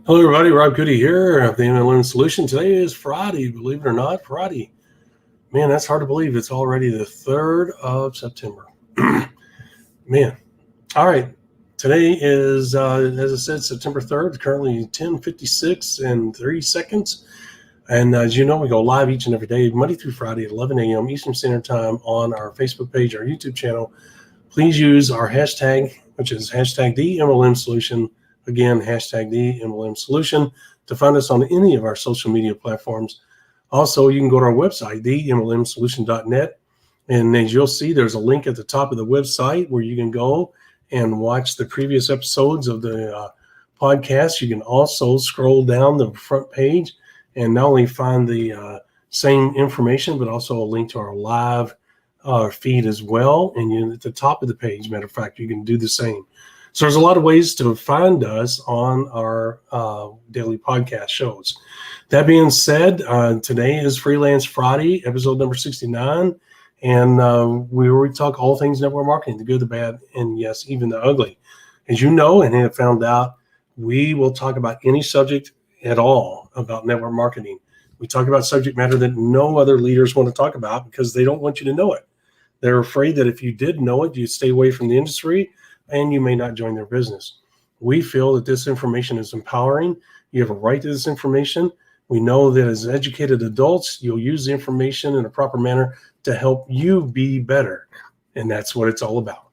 Hello, everybody. Rob Goody here of the MLM Solution. Today is Friday, believe it or not. Friday. Man, that's hard to believe. It's already the 3rd of September. Man. All right. Today is, as I said, September 3rd, currently 10:56 and 3 seconds. And as you know, we go live each and every day, Monday through Friday at 11 a.m. Eastern Standard Time on our Facebook page, our YouTube channel. Please use our hashtag, which is hashtag the MLM Solution. Again, hashtag the MLM Solution to find us on any of our social media platforms. Also, you can go to our website, themlmsolution.net. And as you'll see, there's a link at the top of the website where you can go and watch the previous episodes of the podcast. You can also scroll down the front page and not only find the same information, but also a link to our live feed as well. And at the top of the page, matter of fact, you can do the same. So there's a lot of ways to find us on our daily podcast shows. That being said, today is Freelance Friday, episode number 69. And we talk all things network marketing, the good, the bad, and yes, even the ugly. As you know and have found out, we will talk about any subject at all about network marketing. We talk about subject matter that no other leaders want to talk about because they don't want you to know it. They're afraid that if you did know it, you'd stay away from the industry and you may not join their business. We feel that this information is empowering. You have a right to this information. We know that as educated adults, you'll use the information in a proper manner to help you be better. And that's what it's all about.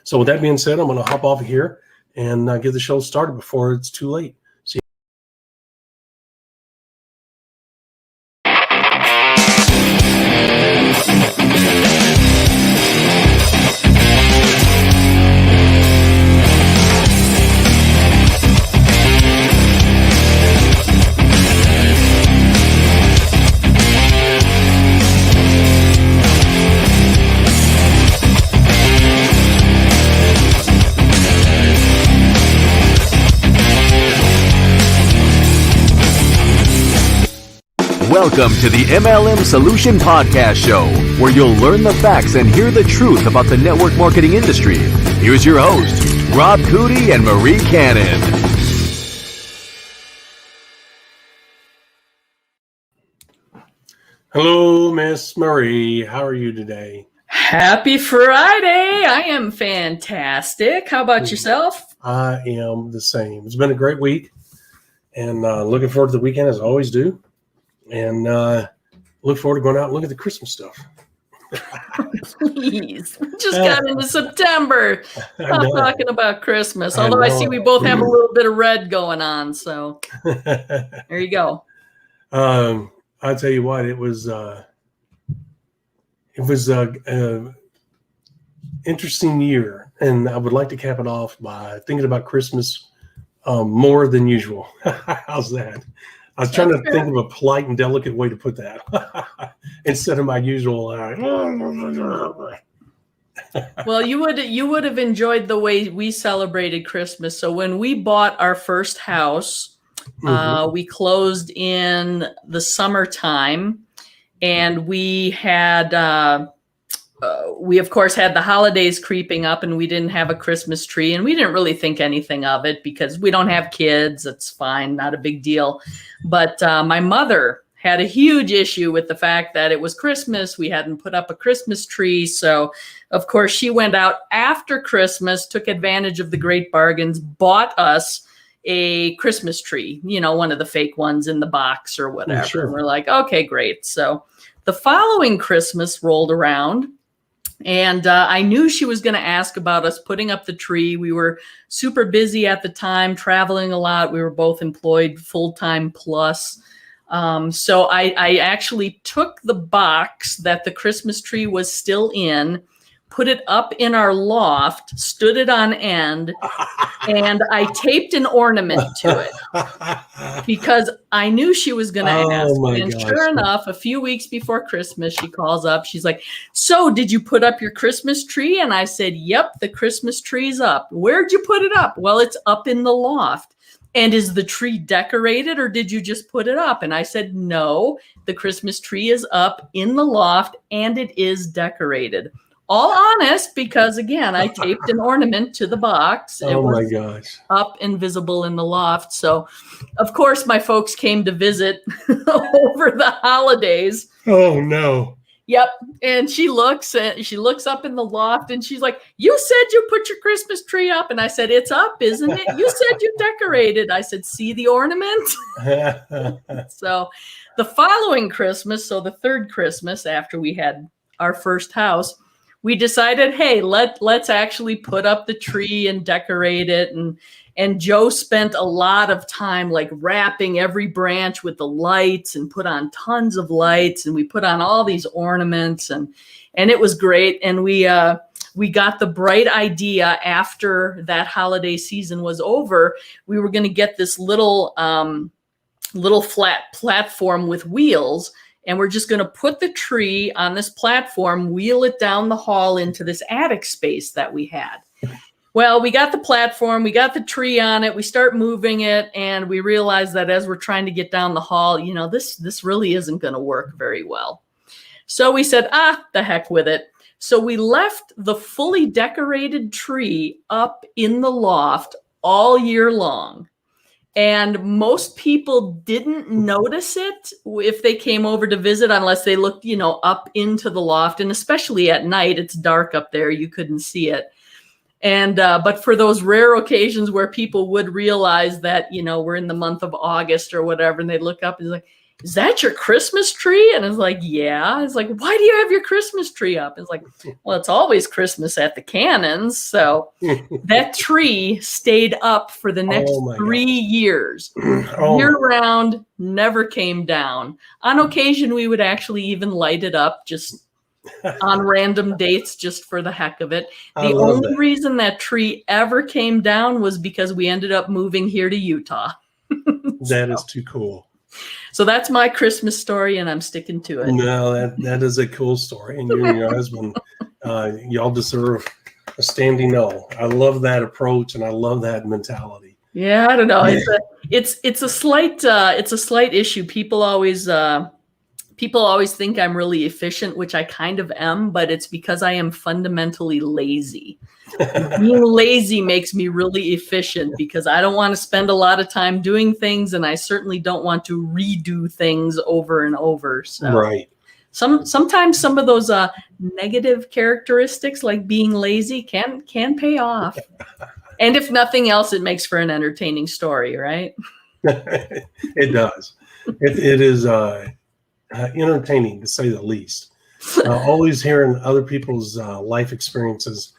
So with that being said, I'm going to hop off here and get the show started before it's too late. Welcome to the MLM Solution Podcast Show, where you'll learn the facts and hear the truth about the network marketing industry. Here's your host, Rob Goody and Marie Cannon. Hello, Miss Marie. How are you today? Happy Friday. I am fantastic. How about yourself? I am the same. It's been a great week and looking forward to the weekend as I always do. And look forward to going out and look at the Christmas stuff. Please. We just got into September. Stop talking about Christmas. Although I see we both have a little bit of red going on. So there you go. I'll tell you what, it was interesting year. And I would like to cap it off by thinking about Christmas more than usual. How's that? I was trying to think of a polite and delicate way to put that instead of my usual. Well, you would have enjoyed the way we celebrated Christmas. So when we bought our first house, we closed in the summertime, and we had we of course had the holidays creeping up, and we didn't have a Christmas tree, and we didn't really think anything of it because we don't have kids. It's fine, not a big deal. But my mother had a huge issue with the fact that it was Christmas. We hadn't put up a Christmas tree. So of course she went out after Christmas, took advantage of the great bargains, bought us a Christmas tree, one of the fake ones in the box or whatever. Sure. And we're like, okay, great. So the following Christmas rolled around, and I knew she was going to ask about us putting up the tree. We were super busy at the time, traveling a lot. We were both employed full-time plus. So I actually took the box that the Christmas tree was still in, put it up in our loft, stood it on end, and I taped an ornament to it because I knew she was going to ask. And sure enough, a few weeks before Christmas, she calls up. She's like, so did you put up your Christmas tree? And I said, yep, the Christmas tree's up. Where'd you put it up? Well, it's up in the loft. And is the tree decorated, or did you just put it up? And I said, no, the Christmas tree is up in the loft and it is decorated. all honest, because again, I taped an ornament to the box. It Oh my was gosh. up and visible in the loft. So, of course, my folks came to visit over the holidays. Oh no. Yep. And she looks up in the loft and she's like, "You said you put your Christmas tree up." And I said, "It's up, isn't it? You said you decorated." I said, "See the ornament?" So the following Christmas, so the third Christmas after we had our first house, we decided, hey, let's actually put up the tree and decorate it. And Joe spent a lot of time like wrapping every branch with the lights and put on tons of lights, and we put on all these ornaments, and it was great. And we got the bright idea after that holiday season was over. We were going to get this little flat platform with wheels, and we're just going to put the tree on this platform, wheel it down the hall into this attic space that we had. Well, we got the platform, we got the tree on it, we start moving it, and we realized that as we're trying to get down the hall, this really isn't going to work very well. So we said, the heck with it. So we left the fully decorated tree up in the loft all year long. And most people didn't notice it if they came over to visit unless they looked, up into the loft. And especially at night, it's dark up there. You couldn't see it. And but for those rare occasions where people would realize that, we're in the month of August or whatever, and they look up and it's like, "Is that your Christmas tree?" And it's like, "Yeah." It's like, "Why do you have your Christmas tree up?" It's like, "Well, it's always Christmas at the Cannons." So that tree stayed up for the next 3 years. Year round, never came down. On occasion, we would actually even light it up just on random dates just for the heck of it. The only reason that tree ever came down was because we ended up moving here to Utah. That is too cool. So that's my Christmas story, and I'm sticking to it. No, that is a cool story. And you and your husband, y'all deserve a standing O. I love that approach, and I love that mentality. Yeah, I don't know. It's a slight issue. People always think I'm really efficient, which I kind of am, but it's because I am fundamentally lazy. Being lazy makes me really efficient because I don't want to spend a lot of time doing things, and I certainly don't want to redo things over and over. So Right. Sometimes some of those negative characteristics, like being lazy, can pay off. And if nothing else, it makes for an entertaining story, right? It does. It is entertaining, to say the least. Always hearing other people's life experiences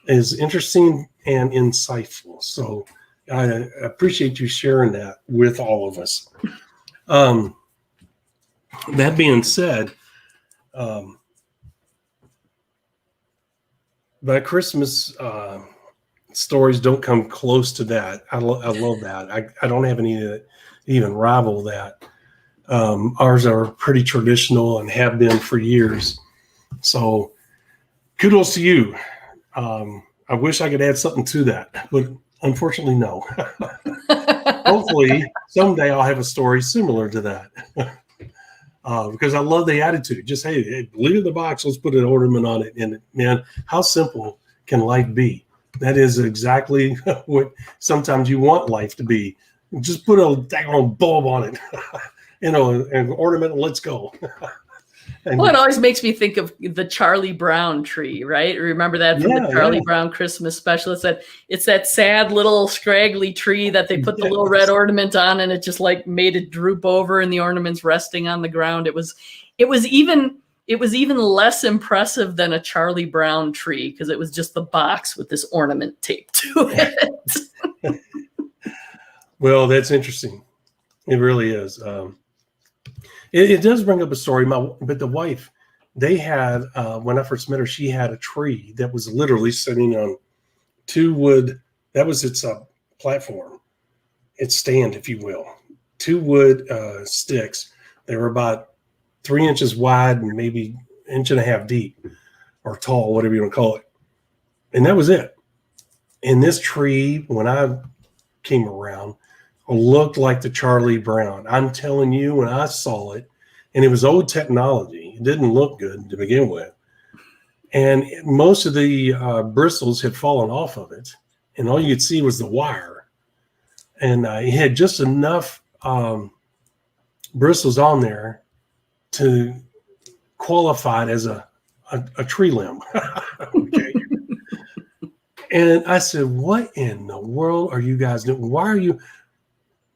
is interesting and insightful. So I appreciate you sharing that with all of us. That being said, but Christmas stories don't come close to that. I love that. I don't have any that even rival that. Ours are pretty traditional and have been for years. So kudos to you. I wish I could add something to that, but unfortunately, no. Hopefully someday I'll have a story similar to that. Because I love the attitude. Just, hey, leave it in the box. Let's put an ornament on it. And man, how simple can life be? That is exactly what sometimes you want life to be. Just put a daggone bulb on it, an ornament, and let's go. Well, it always makes me think of the Charlie Brown tree, right? Remember that from the Charlie Brown Christmas special? It's that sad little scraggly tree that they put the little red ornament on, and it just like made it droop over, and the ornaments resting on the ground. It was even less impressive than a Charlie Brown tree because it was just the box with this ornament taped to it. Well, that's interesting. It really is. It does bring up a story. But the wife, they had, when I first met her, she had a tree that was literally sitting on two wood. That was its platform, its stand, if you will. Two wood sticks. They were about 3 inches wide and maybe 1.5 inches deep or tall, whatever you want to call it. And that was it. And this tree, when I came around, looked like the Charlie Brown. I'm telling you, when I saw it, and it was old technology, it didn't look good to begin with. and most of the bristles had fallen off of it, and all you could see was the wire. And it had just enough bristles on there to qualify it as a tree limb. Okay. And I said, what in the world are you guys doing? Why are you?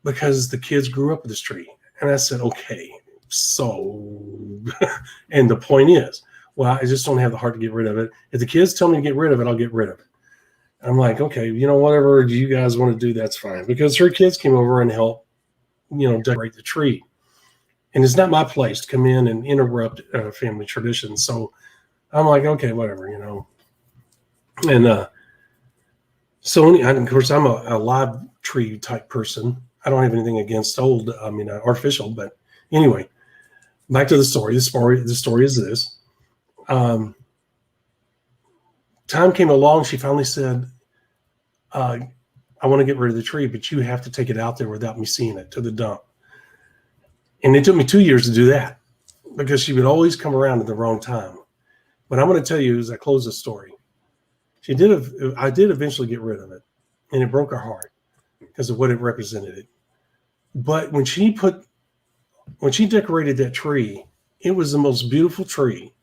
Because the kids grew up with this tree. And I said, okay, so, and the point is, well, I just don't have the heart to get rid of it. If the kids tell me to get rid of it, I'll get rid of it. I'm like, okay, whatever you guys want to do, that's fine. Because her kids came over and helped, decorate the tree. And it's not my place to come in and interrupt family tradition. So I'm like, okay, whatever, And and of course, I'm a live tree type person. I don't have anything against artificial, but anyway, back to the story. The story is this. Time came along. She finally said, I want to get rid of the tree, but you have to take it out there without me seeing it to the dump. And it took me 2 years to do that because she would always come around at the wrong time. But I'm going to tell you as I close the story, I did eventually get rid of it, and it broke her heart because of what it represented. But when she decorated that tree, it was the most beautiful tree.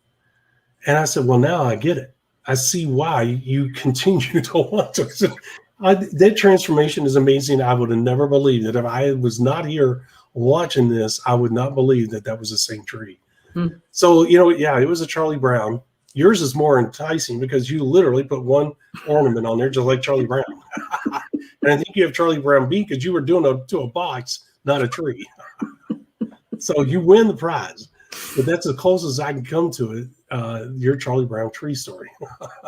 And I said, well, now I get it. I see why you continue to want to. So that transformation is amazing. I would have never believed that if I was not here watching this, I would not believe that was the same tree. So, it was a Charlie Brown. Yours is more enticing because you literally put one ornament on there, just like Charlie Brown. And I think you have Charlie Brown beat because you were doing it to a box, not a tree. So you win the prize. But that's as close as I can come to it. Your Charlie Brown tree story.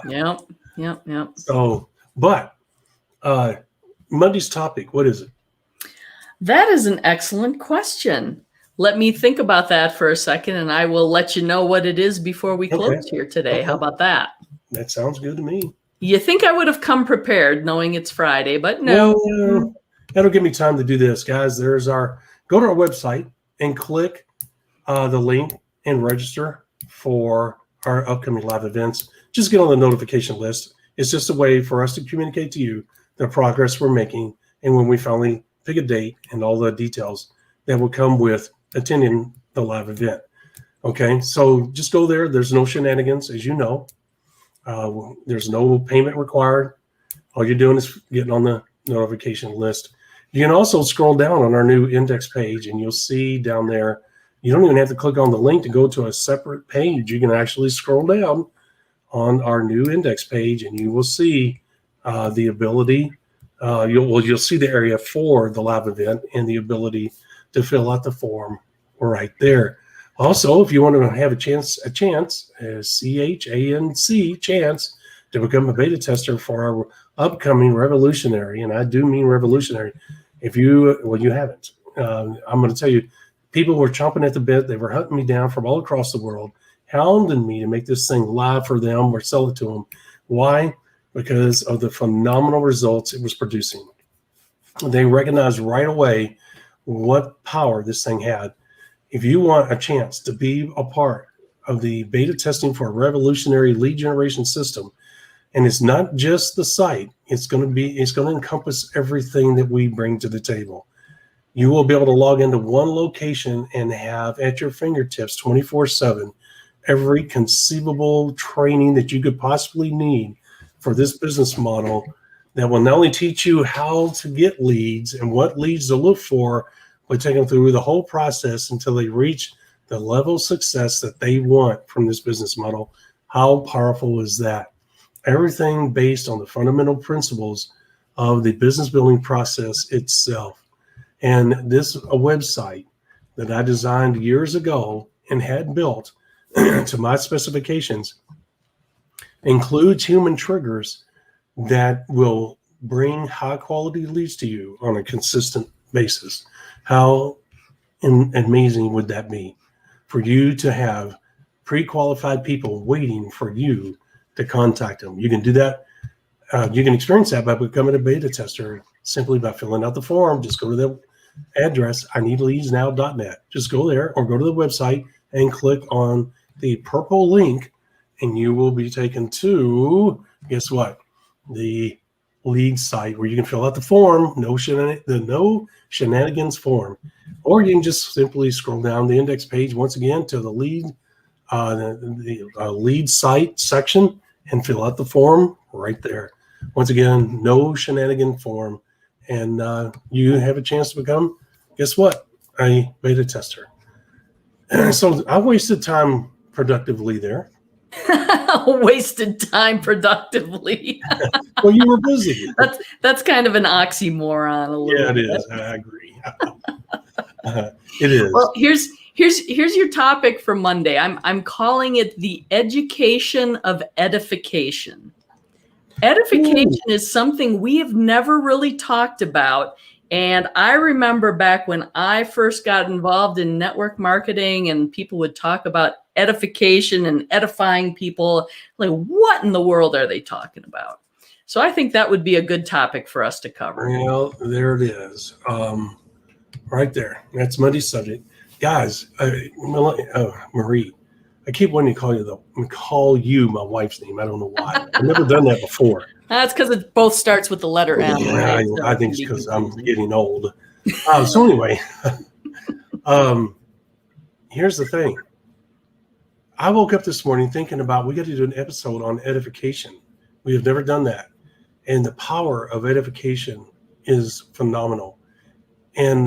Yep. So, but Monday's topic, what is it? That is an excellent question. Let me think about that for a second, and I will let you know what it is before we close here today. Okay. How about that? That sounds good to me. You think I would have come prepared knowing it's Friday, but no. Well, that'll give me time to do this, guys. Go to our website and click the link and register for our upcoming live events. Just get on the notification list. It's just a way for us to communicate to you the progress we're making and when we finally pick a date and all the details that will come with attending the live event. Okay, so just go there. There's no shenanigans, as you know. There's no payment required. All you're doing is getting on the notification list. You can also scroll down on our new index page, and you'll see down there, you don't even have to click on the link to go to a separate page. You can actually scroll down on our new index page, and you will see the ability. You'll see the area for the live event and the ability to fill out the form right there. Also, if you want to have a chance, CHANC, chance to become a beta tester for our upcoming revolutionary, and I do mean revolutionary. You haven't. I'm going to tell you, people were chomping at the bit. They were hunting me down from all across the world, hounding me to make this thing live for them or sell it to them. Why? Because of the phenomenal results it was producing. They recognized right away what power this thing had. If you want a chance to be a part of the beta testing for a revolutionary lead generation system, and it's not just the site, it's going to encompass everything that we bring to the table. You will be able to log into one location and have at your fingertips 24/7 every conceivable training that you could possibly need for this business model that will not only teach you how to get leads and what leads to look for, but take them through the whole process until they reach the level of success that they want from this business model. How powerful is that? Everything based on the fundamental principles of the business building process itself. And this a website that I designed years ago and had built to my specifications includes human triggers that will bring high quality leads to you on a consistent basis. How amazing would that be for you to have pre-qualified people waiting for you to contact them? You can do that. You can experience that by becoming a beta tester simply by filling out the form. Just go to the address, ineedleadsnow.net. Just go there or go to the website and click on the purple link and you will be taken to, guess what? The lead site where you can fill out the form, the no shenanigans form, or you can just simply scroll down the index page once again to the lead lead site section and fill out the form right there. Once again, no shenanigan form, and you have a chance to become, guess what, a beta tester. So I wasted time productively there. Wasted time productively. Well, you were busy. That's kind of an oxymoron a little bit. Yeah, it is. I agree. It is. Well, here's your topic for Monday. I'm calling it the education of edification. Edification is something we have never really talked about. And I remember back when I first got involved in network marketing and people would talk about edification and edifying people, like, what in the world are they talking about? So I think that would be a good topic for us to cover. Well, there it is. Right there. That's Monday's subject. Guys, Marie, I keep wanting to call you my wife's name. I don't know why. I've never done that before. That's because it both starts with the letter M. Yeah, Right? I think it's because I'm getting old. So anyway, here's the thing. I woke up this morning thinking about we got to do an episode on edification. We have never done that. And the power of edification is phenomenal. And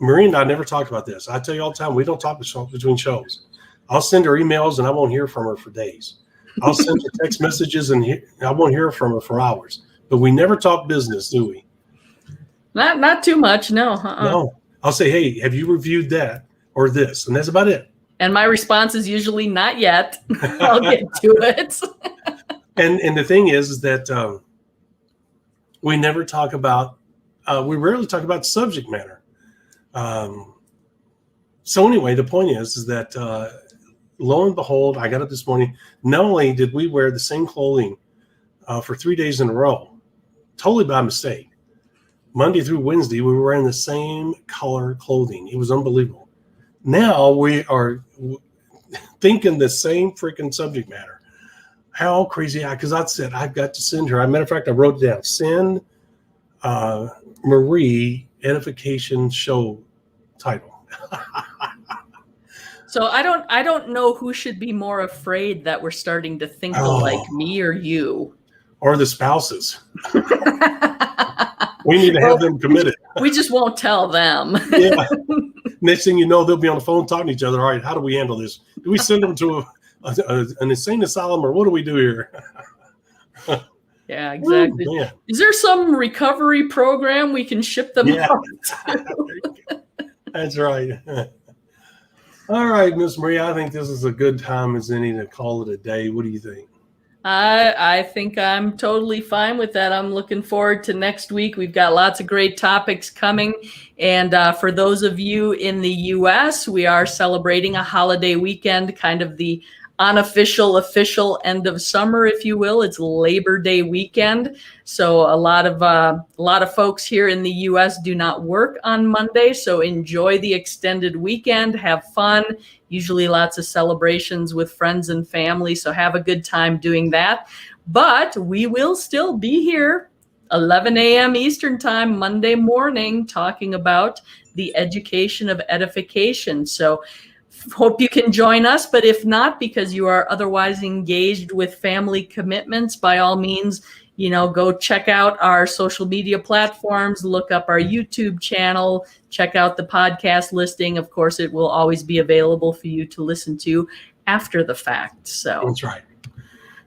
Marie and I never talked about this. I tell you all the time, we don't talk between shows. I'll send her emails and I won't hear from her for days. I'll send her text messages and I won't hear from her for hours. But we never talk business, do we? Not too much, no. No. I'll say, hey, have you reviewed that or this? And that's about it. And my response is usually not yet. I'll get to it. And the thing is that we never talk about, we rarely talk about subject matter. So anyway, the point is that lo and behold, I got up this morning. Not only did we wear the same clothing for 3 days in a row, totally by mistake. Monday through Wednesday, we were wearing the same color clothing. It was unbelievable. Now we are thinking the same freaking subject matter. How crazy! Because I said I've got to send her. As a matter of fact, I wrote it down. Send Marie edification show title. So I don't know who should be more afraid that we're starting to think like me or you. Or the spouses. We need to have them committed. We just won't tell them. Yeah. Next thing you know, they'll be on the phone talking to each other. All right, how do we handle this? Do we send them to an insane asylum, or what do we do here? Yeah, exactly. Ooh, is there some recovery program we can ship them out to? That's right. All right, Miss Marie, I think this is a good time as any to call it a day. What do you think? I think I'm totally fine with that. I'm looking forward to next week. We've got lots of great topics coming. And for those of you in the U.S., we are celebrating a holiday weekend, kind of the unofficial, official end of summer, if you will. It's Labor Day weekend. So a lot of folks here in the U.S. do not work on Monday. So enjoy the extended weekend. Have fun. Usually lots of celebrations with friends and family. So have a good time doing that. But we will still be here 11 a.m. Eastern time, Monday morning, talking about the education of edification. So hope you can join us. But if not, because you are otherwise engaged with family commitments, by all means, go check out our social media platforms, look up our YouTube channel, check out the podcast listing. Of course, it will always be available for you to listen to after the fact. So that's right.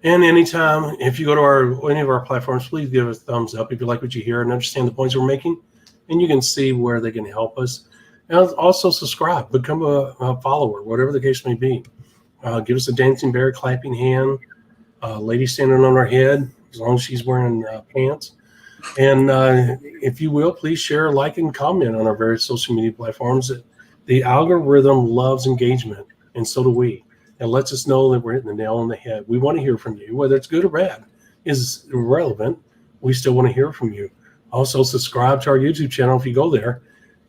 And anytime, if you go to any of our platforms, please give us a thumbs up if you like what you hear and understand the points we're making, and you can see where they can help us. And also subscribe, become a follower, whatever the case may be. Give us a dancing bear, clapping hand, lady standing on her head, as long as she's wearing pants. And if you will, please share, like, and comment on our various social media platforms. The algorithm loves engagement, and so do we. It lets us know that we're hitting the nail on the head. We want to hear from you, whether it's good or bad is irrelevant. We still want to hear from you. Also, subscribe to our YouTube channel if you go there.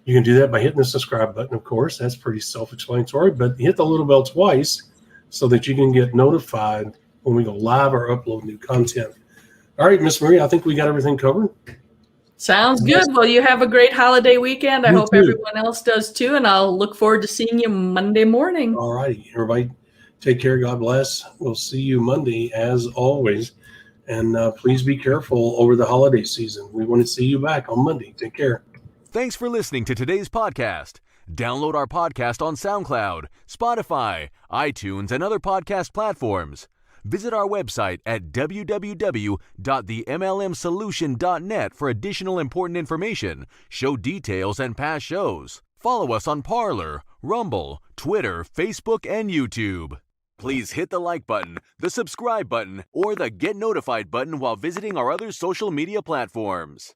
You can do that by hitting the subscribe button, of course. That's pretty self-explanatory, but hit the little bell twice so that you can get notified when we go live or upload new content. All right, Miss Marie, I think we got everything covered. Sounds good. Well, you have a great holiday weekend. I You hope too. everyone else does too. And I'll look forward to seeing you Monday morning. All righty, everybody, take care. God bless. We'll see you Monday as always. And please be careful over the holiday season. We want to see you back on Monday. Take care. Thanks for listening to today's podcast. Download our podcast on SoundCloud, Spotify, iTunes, and other podcast platforms. Visit our website at www.themlmsolution.net for additional important information, show details, and past shows. Follow us on Parler, Rumble, Twitter, Facebook, and YouTube. Please hit the like button, the subscribe button, or the get notified button while visiting our other social media platforms.